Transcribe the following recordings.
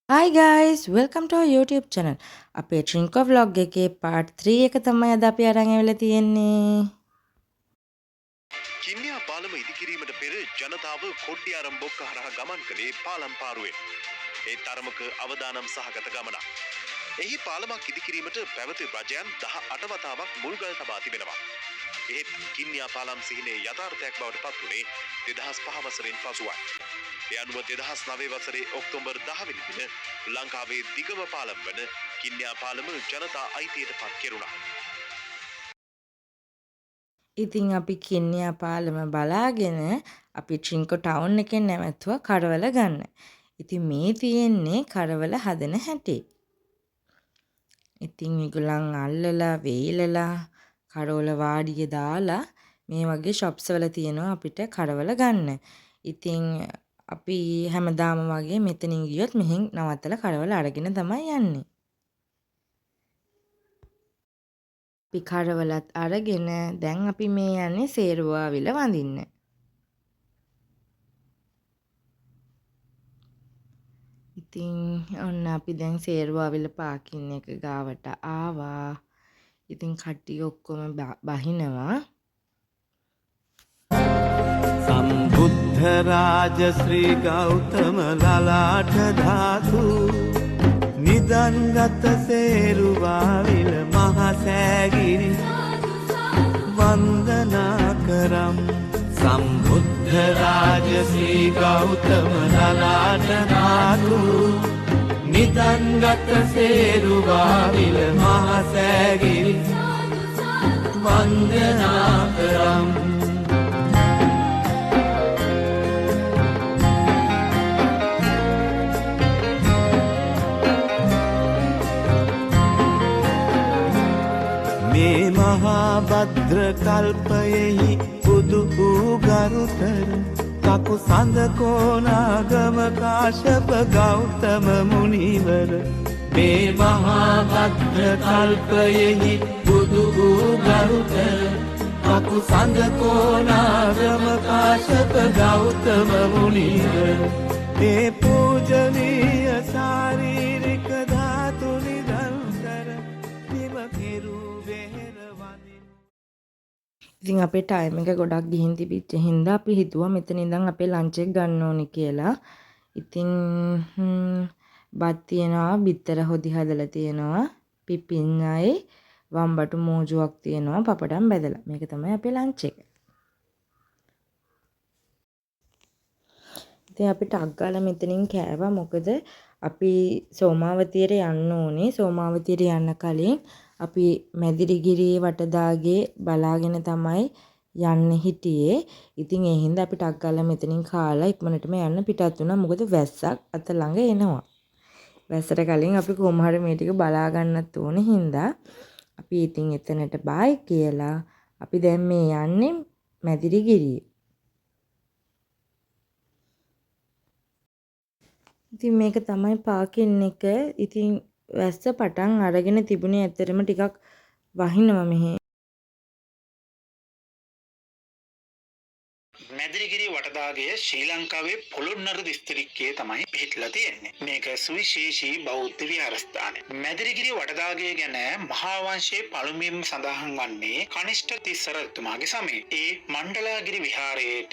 Hi guys, welcome to our YouTube channel. අපේ Trinco vlog එකේ part 3 එක තමයි අද අපි අරන් ඇවිල්ලා තියෙන්නේ. කින්නියා පාලම ඉදිකිරීමට පෙර ජනතාව කොඩ්ඩියාරම් බොක්ක හරහා ගමන් කළේ පාලම් පාරුවෙන්. ඒ තරමක අවදානම් සහගත ගමනක්. එහි පාලමක් ඉදිකිරීමට පැවති රජයන් 18 වතාවක් මුල්ගල් තබා තිබෙනවා. එහෙත් කින්නියා පාලම් සිහිනේ යථාර්ථයක් බවට පත් වුණේ 2005 වසරෙන් පසුවයි. ඒ අනුව 2009 වසරේ ඔක්තෝබර් 10 වෙනි දින ලංකාවේ දිගම පාලම් වන කින්නියා පාලම ජනතා අයිතියට පත් කෙරුණා. ඉතින් අපි කින්නියා පාලම බලාගෙන අපි ට්‍රින්කෝ ටවුන් එකෙන් නැවතුවා කරවල ගන්න. ඉතින් මේ තියෙන්නේ කරවල හදන හැටි. ඉතින් ඒගොල්ලන් අල්ලලා වේලලා කරවල වාඩිය දාලා මේ වගේ shops වල තියෙනවා අපිට කරවල ගන්න. ඉතින් අපි හැමදාම වගේ මෙතනින් ගියොත් මෙහෙන් නවත්තලා කරවල අරගෙන තමයි යන්නේ. අපි කරවලත් අරගෙන දැන් අපි මේ යන්නේ සේරුවාවිල වඳින්න. ඉතින් ඔන්න අපි දැන් සේරුවාවිල පාකින් එක ගාවට ආවා. ඉතින් කට්ටිය ඔක්කොම බහිනවා. සම්බුද්ධ රාජ ශ්‍රී ගෞතම ලලාට ධාතු නිදන්ගත සේරුවාවිල මහසෑගිරි වන්දනා කරම්. සම්බුද්ධ රාජ ශ්‍රී ගෞතම ලලාට ධාතු නිදන්ගත සේරුවාවිල මහසෑගිරි වන්දනා කරම්. මේ මහා භද්‍ර කල්පයෙහි බුදු වූ ගරුතර කකු සඳ කෝනාගම කාශ්‍යප ගෞතම මුනිවර. මේ මහා භද්‍ර කල්පයෙහි බුදු වූ ගරුතර කකු සඳ කෝනාගම කාශ්‍යප ගෞතම මුනිවර. ඒ පූජනීය ශාරීරික ධාතු නිරන්තර නිම කෙරූ ඉතින් අපේ ටයිම් එක ගොඩක් ගිහින් තිබිච්ච හින්දා අපි හිතුවා මෙතන ඉඳන් අපේ ලන්ච් එක ගන්න ඕනි කියලා. ඉතින් බත් තියනවා, බිත්තර හොදි හදලා තියනවා, පිපිඤ්ඤායි, වම්බටු මෝජුවක් තියනවා, පපඩම් බැදලා. මේක තමයි අපේ ලන්ච් එක. ඉතින් අපි ටක් ගාලා මෙතනින් කෑවා. මොකද අපි සෝමාවතියට යන්න ඕනේ. සෝමාවතියට යන්න කලින් අපි මැදිරිගිරියේ වටදාගේ බලාගෙන තමයි යන්න හිටියේ. ඉතින් ඒ හින්දා අපි ටක් ගාලා මෙතනින් කාලා ඉක්මනටම යන්න පිටත් වුණා. මොකද වැස්සක් අත ළඟ එනවා. වැස්සට කලින් අපි කොහොම හරි මේ ටික බලා ගන්නත් ඕනේ හින්දා අපි ඉතින් එතනට බයි කියලා අපි දැන් මේ යන්නේ මැදිරිගිරියේ. ඉතින් මේක තමයි පාකින් එක. ඉතින් වැස්ස පටන් අරගෙන තිබුණේ ඇත්තටම ටිකක් වහිනවා මෙහෙ. මැදිරිගිරිය වටදාගය ශ්‍රී ලංකාවේ පොළොන්නරු දිස්ත්‍රික්කයේ තමයි පිහිටලා තියෙන්නේ. මේක සුවිශේෂී බෞද්ධ විහාරස්ථානය. මැදිරිගිරිය වටදාගය ගැන මහා වංශයේ පළමුවෙන්ම සඳහන් වන්නේ කනිෂ්ඨ තිස්ස රජතුමාගේ සමයේ. ඒ මණ්ඩලාගිරි විහාරයේට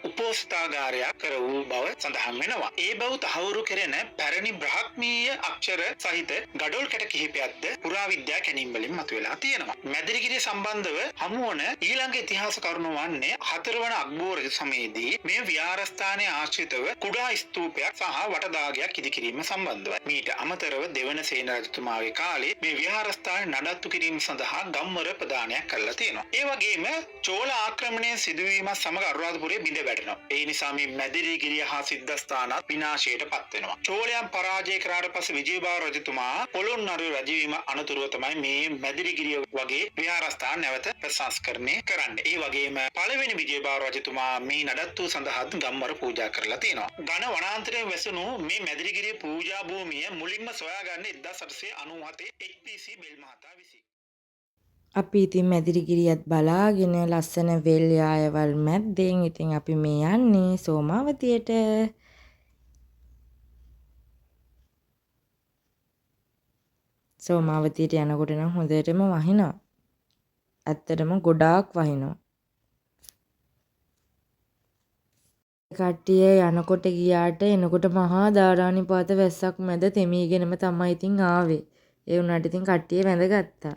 උපෝස්ථාගාරයක් කර වූ බව සඳහන් වෙනවා. ඒ බව තහවුරු කෙරෙන පැරණි බ්‍රාහ්මීය අක්ෂර සහිත ගඩොල් කැට කිහිපයක්ද පුරාවිද්‍යා කැණීම් වලින් මතුවලා තියෙනවා. මැදිරිගිරිය සම්බන්ධව හමුවන ඊළඟ ඉතිහාස කරුණු වන්නේ 4 වන අක්බෝර සමයේදී මේ විහාරස්ථානයේ ආශ්‍රිතව කුඩා ස්තූපයක් සහ වටදාගයක් ඉදිකිරීම සම්බන්ධවයි. මීට අමතරව දෙවන සේන රජතුමාගේ කාලේ මේ විහාරස්ථානය නඩත්තු කිරීම සඳහා ගම්වර ප්‍රදානයක් කරලා තියෙනවා. ඒ වගේම චෝල ආක්‍රමණය සිදුවීමත් සමග අනුරාධපුරයේ බිඳ වැටෙනවා. ඒ නිසා මේ මැදිරිගිරිය හා සිද්ධාස්ථානත් විනාශයට පත් වෙනවා. චෝලයන් පරාජය කරාට පස්සේ විජයබාහු රජතුමා පොළොන්නරු රජවීම අනතුරුව තමයි මේ මැදිරිගිරිය වගේ විහාරස්ථාන නැවත ප්‍රසංස්කරණය කරන්නේ. ඒ වගේම පළවෙනි විජයබාහු රජතුමා මේ නඩත්තු සඳහා ගම්වර පූජා කරලා තියෙනවා. ඝන වනාන්තරයෙන් වැසුණු මේ මැදිරිගිරිය පූජා භූමිය මුලින්ම සොයාගන්නේ 1897 HPC බෙල් මහතා විසින්. අපි ඉතින් මැදිරිගිරියත් බලාගෙන ලස්සන වෙල් යායවල් මැද්දෙන් ඉතින් අපි මේ යන්නේ සෝමාවතියට. සෝමාවතියට යනකොට නම් හොඳටම වහිනවා. ඇත්තටම ගොඩාක් වහිනවා. කට්ටිය යනකොට ගියාට එනකොට මහා ධාරානිපාත වැස්සක් මැද තෙමීගෙනම තමයි ඉතින් ආවේ. ඒ වුණාට ඉතින් කට්ටිය වැඳගත්තා.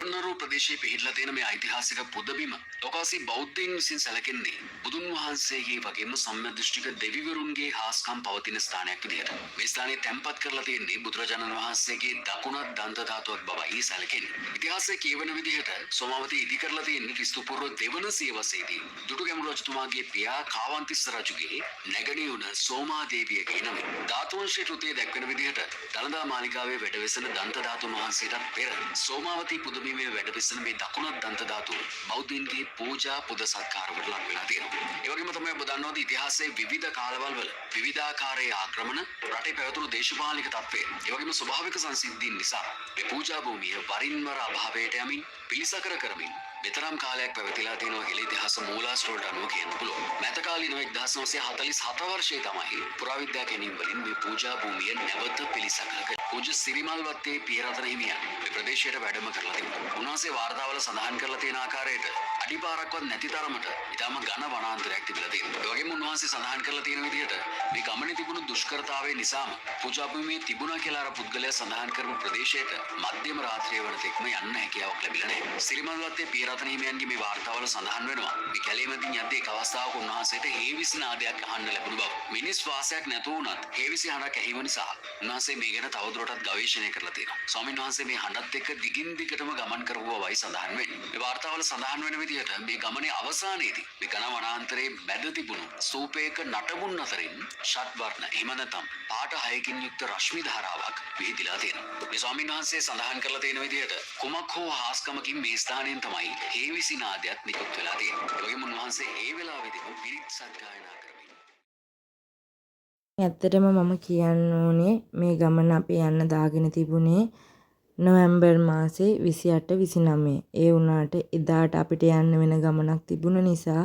පොළොන්නරුව ප්‍රදේශයේ පිහිටලා තියෙන මේ ඓතිහාසික පුදබිම ලෝකවාසී බෞද්ධයින් විසින් සැලකෙන්නේ බුදුන් වහන්සේගේ වගේම සම්මියදෘෂ්ටික දෙවිවරුන්ගේ හාස්කම් පවතින ස්ථානයක් විදිහට. මේ ස්ථානයේ තැන්පත් කරලා තියෙන්නේ බුදුරජාණන් වහන්සේගේ දකුණත් දන්ත ධාතුවක් බවයි සැලකෙන්නේ. ඉතිහාසයේ කියවන විදිහට සෝමාවතී ඉදි කරලා තියෙන්නේ ක්‍රිස්තු පූර්ව දෙවන සියවසේදී දුටුගැමුණු රජතුමාගේ පියා කාවන්තිස්ස රජුගේ නැගණියුණ සෝමාදේවියගේ නම. ධාතුවංශයේ ෘතයේ දැක්වෙන විදිහට දළදා මාලිගාවේ වැඩවෙසෙන දන්ත ධාතු මහන්සියටත් පෙර සෝමාවතී පුදබිමේ වැඩවෙසෙන මේ දකුණත් දන්ත ධාතුව බෞද්ධයින්ගේ පූජා පුද සත්කාරවලට ලක් වෙලා තියෙනවා. ඒ වගේම තමයි ඔබ දන්නවද ඉතිහාසයේ විවිධ කාලවල වල විවිධාකාරයේ ආක්‍රමණ රටේ පැවතුණු දේශපාලනික තත්ත්වය ඒ වගේම ස්වභාවික සංසිද්ධීන් නිසා මේ පූජා භූමිය වරින් වර අභාවයට යමින් පිළිසකර කරමින් මෙතරම් කාලයක් පැවතිලා තියෙනවා කියලා ඉතිහාස මූලාශ්‍රවලට අනුව කියන්න පුළුවන්. මෑත කාලීනව 1947 වර්ෂයේ තමයි පුරාවිද්‍යා කැණීම් වලින් මේ පූජා භූමිය නැවත පිළිසකර කළේ. පූජ්‍ය සිරිමල්වත්තේ පියරතන හිමියන් මේ ප්‍රදේශයට වැඩම කරලා තිබුණා. උන්වහන්සේ වාර්තාවල සඳහන් කරලා තියෙන ආකාරයට අඩිපාරක්වත් නැති තරමට ඊටම ඝන වනාන්තරයක් තිබිලා තියෙනවා. ඒ වගේම උන්වහන්සේ සඳහන් කරලා තියෙන විදිහට මේ ගමනේ තිබුණු දුෂ්කරතාවය නිසාම පූජා භූමියේ තිබුණා කියලා අර පුද්ගලයා සඳහන් කරපු ප්‍රදේශයට මධ්‍යම රාත්‍රිය වන තෙක්ම යන්න හැකියාවක් ලැබිලා නැහැ. සිරිමල්වත්තේ පියරතන හිමියන්ගේ මේ වාර්තාවල සඳහන් වෙනවා මේ කැලේමකින් යද්දී එක් අවස්ථාවක උන්වහන්සේට හේවිසි නාදයක් අහන්න ලැබුණු බව. මිනිස් වාසයක් නැතුව වුණත් හේවිසි හඬක් ඇහිම නිසා උන්වහන්සේ මේ ගැන තවදුරටත් ගවේෂණය කරලා තියෙනවා. ස්වාමීන් වහන්සේ මේ හඬත් එක්ක දිගින් දිගටම ගමන් කරුවවයි සඳහන් වෙන්නේ. මේ වාර්තාවල සඳහන් වෙන විදිහට මේ ගමනේ අවසානයේදී මේ ඝන වනාන්තරයේ මැද තිබුණු ස්තූපයක නටබුන් අතරින් ෂඩ් වර්ණ එහෙම නැත්නම් පාට 6කින් යුක්ත රශ්මි ධාරාවක් විහිදිලා තියෙනවා. මේ ස්වාමීන් වහන්සේ සඳහන් කරලා තියෙන විදිහට කුමක් හෝ හාස්කමකින් මේ ස්ථානයෙන් තමයි හේවිසි නාදයක් නිකුත් වෙලා තියෙනවා. ඒ වගේම උන්වහන්සේ ඒ වෙලාවේදීම පිරිත් සත්ගායනා කරමින් ඇත්තටම මම කියන්න ඕනේ මේ ගමන අපි යන්න දාගෙන තිබුණේ නොවැම්බර් මාසේ 28 29. ඒ වුණාට එදාට අපිට යන්න වෙන ගමනක් තිබුණ නිසා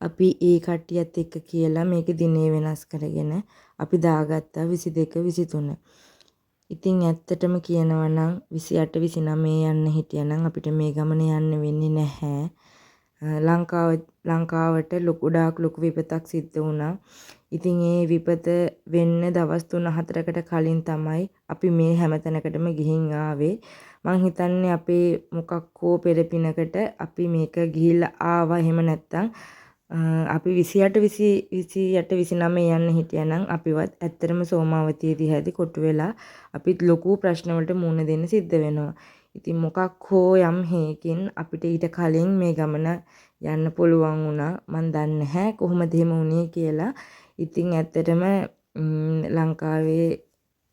අපි ඒ කට්ටියත් එක්ක කියලා මේක දිනේ වෙනස් කරගෙන අපි දාගත්තා 22 23. ඉතින් ඇත්තටම කියනවා නම් 28 29 යන්න හිටියනම් අපිට මේ ගමන යන්න වෙන්නේ නැහැ. ලංකාවට ලොකු විපතක් සිද්ධ වුණා. ඉතින් ඒ විපත වෙන්න දවස් 3-4කට කලින් තමයි අපි මේ හැමතැනකටම ගිහින් ආවේ. මං හිතන්නේ අපේ මොකක් හෝ පෙරපිනකට අපි මේක ගිහිල්ලා ආවා. එහෙම නැත්තම් අපි 28 29 යන්න හිටියනම් අපිවත් ඇත්තටම සෝමාවතියේදී හැදි කොටු වෙලා අපිත් ලොකු ප්‍රශ්න වලට මුහුණ දෙන්න සිද්ධ වෙනවා. ඉතින් මොකක් හෝ යම් හේකින් අපිට ඊට කලින් මේ ගමන යන්න පුළුවන් වුණා. මන් දන්නේ නැහැ කොහොමද එහෙම වුණේ කියලා. ඉතින් ඇත්තටම ලංකාවේ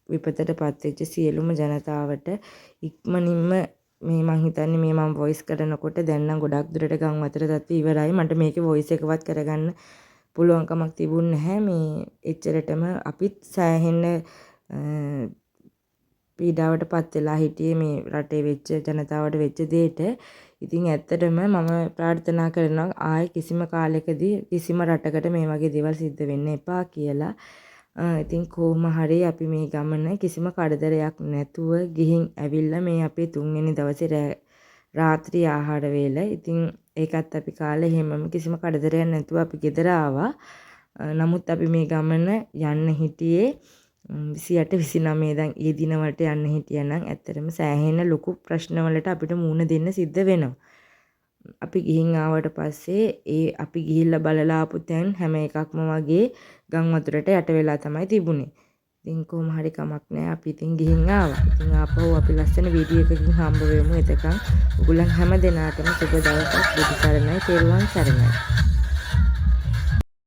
විපතටපත් වෙච්ච සියලුම ජනතාවට ඉක්මනින්ම මේ මං හිතන්නේ මේ මම වොයිස් කරනකොට දැන් නම් ගොඩක් දුරට ගම් අතර තත්ත්වය ඉවරයි. මට මේකේ වොයිස් එකවත් කරගන්න පුළුවන්කමක් තිබුණ නැහැ. මේ එච්චරටම අපිත් සෑහෙන පීඩාවටපත් වෙලා හිටියේ මේ රටේ වෙච්ච ජනතාවට වෙච්ච දෙයට. ඉතින් ඇත්තටම මම ප්‍රාර්ථනා කරනවා ආයේ කිසිම කාලයකදී කිසිම රටකට මේ වගේ දේවල් සිද්ධ වෙන්න එපා කියලා. ඉතින් කොහොම හරි අපි මේ ගමන කිසිම කරදරයක් නැතුව ගිහින් ඇවිල්ලා මේ අපේ 3 වෙනි දවසේ රාත්‍රී ආහාර වේල. ඉතින් ඒකත් අපි කාලේ හැමම කිසිම කරදරයක් නැතුව අපි ගෙදර ආවා. නමුත් අපි මේ ගමන යන්න හිටියේ 28 29 දැන් ඒ දිනවලට යන්න හිටියනම් ඇත්තටම සෑහෙන ලොකු ප්‍රශ්න වලට අපිට මුහුණ දෙන්න සිද්ධ වෙනවා. අපි ගිහින් ආවට පස්සේ ඒ අපි ගිහිල්ලා බලලා ආපු තැන් හැම එකක්ම වගේ ගම් වතුරට යට වෙලා තමයි තිබුණේ. ඉතින් කොහොම හරි කමක් නැහැ. අපි ඉතින් ගිහින් ආවා. ඉතින් ආපහු අපි ලස්සන වීඩියෝ එකකින් හම්බ වෙමු. එතකන් ඔයගොල්ලන් හැම දිනාටම සුබ දවසක්. බුදු සරණයි. තෙරුවන් සරණයි.